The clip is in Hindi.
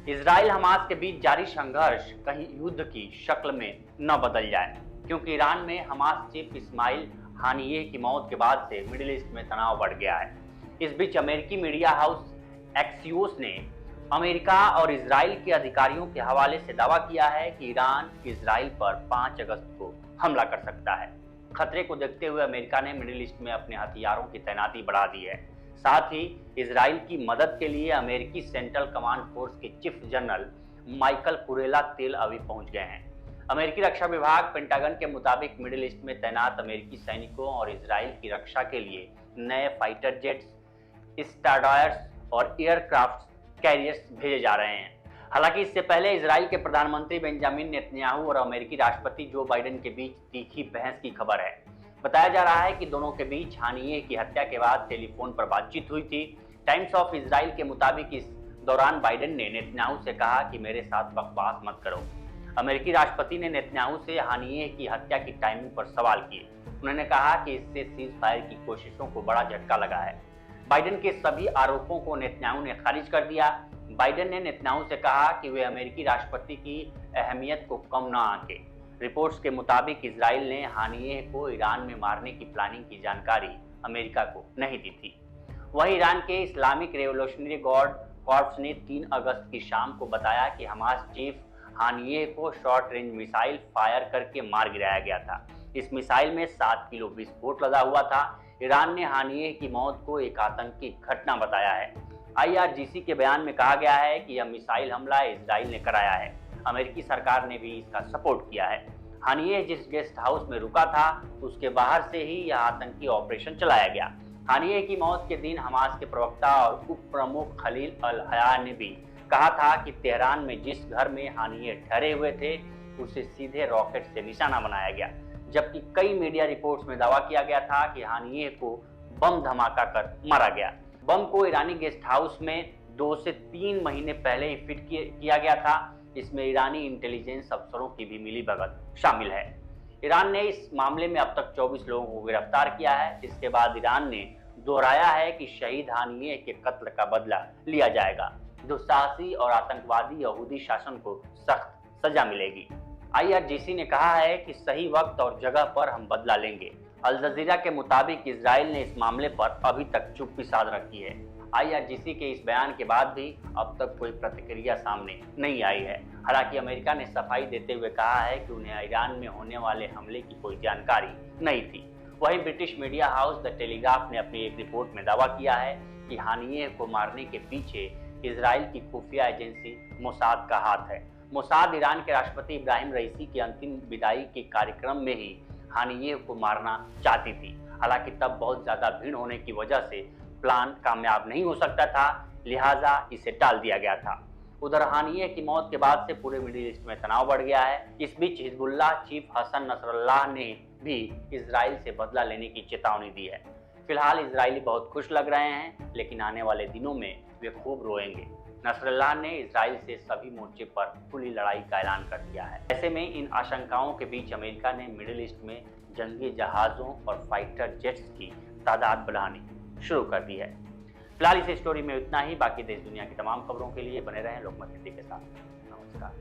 इजराइल हमास के बीच जारी संघर्ष कहीं युद्ध की शक्ल में न बदल जाए, क्योंकि ईरान में हमास चीफ इस्माइल हानियेह की मौत के बाद से मिडिल ईस्ट में तनाव बढ़ गया है। इस बीच अमेरिकी मीडिया हाउस एक्सियोस ने अमेरिका और इजराइल के अधिकारियों के हवाले से दावा किया है कि ईरान इजराइल पर 5 अगस्त को हमला कर सकता है। खतरे को देखते हुए अमेरिका ने मिडिल ईस्ट में अपने हथियारों की तैनाती बढ़ा दी है। साथ ही इजराइल की मदद के लिए अमेरिकी सेंट्रल कमांड फोर्स के चीफ जनरल माइकल कुरेला तेल अवीव पहुंच गए हैं। अमेरिकी रक्षा विभाग पेंटागन के मुताबिक मिडिल ईस्ट में तैनात अमेरिकी सैनिकों और इजराइल की रक्षा के लिए नए फाइटर जेट्स, स्टारडॉयर्स और एयरक्राफ्ट कैरियर्स भेजे जा रहे हैं। हालांकि इससे पहले इजराइल के प्रधानमंत्री बेंजामिन नेतन्याहू और अमेरिकी राष्ट्रपति जो बाइडेन के बीच तीखी बहस की खबर है। बताया जा रहा है कि दोनों के बीच हानियेह की हत्या के बाद टेलीफोन पर बातचीत हुई थी। टाइम्स ऑफ इजराइल के मुताबिक इस दौरान बाइडेन ने नेतन्याहू से कहा कि मेरे साथ बकवास मत करो। अमेरिकी राष्ट्रपति ने नेतन्याहू से हानियेह की हत्या की टाइमिंग पर सवाल किए। उन्होंने कहा कि इससे सीज फायर की कोशिशों को बड़ा झटका लगा है। बाइडेन के सभी आरोपों को नेतन्याहू ने खारिज कर दिया। बाइडेन ने नेतन्याहू से कहा कि वे अमेरिकी राष्ट्रपति की अहमियत को कम न आंके। रिपोर्ट्स के मुताबिक इजराइल ने हानियेह को ईरान में मारने की प्लानिंग की जानकारी अमेरिका को नहीं दी थी। वहीं ईरान के इस्लामिक रेवोल्यूशनरी गार्ड कॉर्प्स ने 3 अगस्त की शाम को बताया कि हमास चीफ हानियेह को शॉर्ट रेंज मिसाइल फायर करके मार गिराया गया था। इस मिसाइल में 7 किलो विस्फोट लदा हुआ था। ईरान ने हानियेह की मौत को एक आतंकी घटना बताया है। IRGC के बयान में कहा गया है कि यह मिसाइल हमला इजराइल ने कराया है। अमेरिकी सरकार ने भी इसका सपोर्ट किया है। हानियेह जिस गेस्ट हाउस में रुका था उसके बाहर से ही यह आतंकी ऑपरेशन चलाया गया। हानियेह की मौत के दिन हमास के प्रवक्ता और उप प्रमुख खलील अल हया ने भी कहा था कि तेहरान में जिस घर में हानियेह ठहरे हुए थे उसे सीधे रॉकेट से निशाना बनाया गया, जबकि कई मीडिया रिपोर्ट्स में दावा किया गया था कि हानियेह को बम धमाका कर मारा गया। बम को ईरानी गेस्ट हाउस में 2 से 3 महीने पहले ही फिट किया गया था। इसमें ईरानी इंटेलिजेंस अफसरों की भी मिलीभगत शामिल है। ईरान ने इस मामले में अब तक 24 लोगों को गिरफ्तार किया है। इसके बाद ईरान ने दोहराया है कि शहीद हानियेह के कत्ल का बदला लिया जाएगा। दुस्साहसी और आतंकवादी यहूदी शासन को सख्त सजा मिलेगी। IRGC ने कहा है कि सही वक्त और जगह पर हम बदला लेंगे। अल जजीरा के मुताबिक इजराइल ने इस मामले पर अभी तक चुप्पी साध रखी है। IRGC के इस बयान के बाद भी अब तक कोई प्रतिक्रिया सामने नहीं आई है। हालांकि अमेरिका ने सफाई देते हुए कहा है कि उन्हें ईरान में होने वाले हमले की कोई जानकारी नहीं थी। वहीं British media house the telegraph ने अपनी एक रिपोर्ट में दावा किया है कि हानियेह को मारने के पीछे इजराइल की खुफिया एजेंसी मोसाद का हाथ है। मोसाद ईरान के राष्ट्रपति इब्राहिम रईसी की अंतिम विदाई के कार्यक्रम में ही हानियेह को मारना चाहती थी। हालांकि तब बहुत ज्यादा भीड़ होने की वजह से प्लान कामयाब नहीं हो सकता था, लिहाजा इसे टाल दिया गया था। उधर हानियेह की मौत के बाद से पूरे मिडिल ईस्ट में तनाव बढ़ गया है। इस बीच हिजबुल्लाह चीफ हसन नसरल्लाह ने भी इजराइल से बदला लेने की चेतावनी दी है। फिलहाल इजरायली बहुत खुश लग रहे हैं, लेकिन आने वाले दिनों में वे खूब रोएंगे। नसरल्लाह ने इजराइल से सभी मोर्चे पर खुली लड़ाई का ऐलान कर दिया है। ऐसे में इन आशंकाओं के बीच अमेरिका ने मिडिल ईस्ट में जंगी जहाज़ों और फाइटर जेट्स की तादाद बढ़ानी शुरू कर दी है। फिलहाल इस स्टोरी में इतना ही। बाकी देश दुनिया की तमाम खबरों के लिए बने रहें लोकमत हिंदी के साथ। नमस्कार।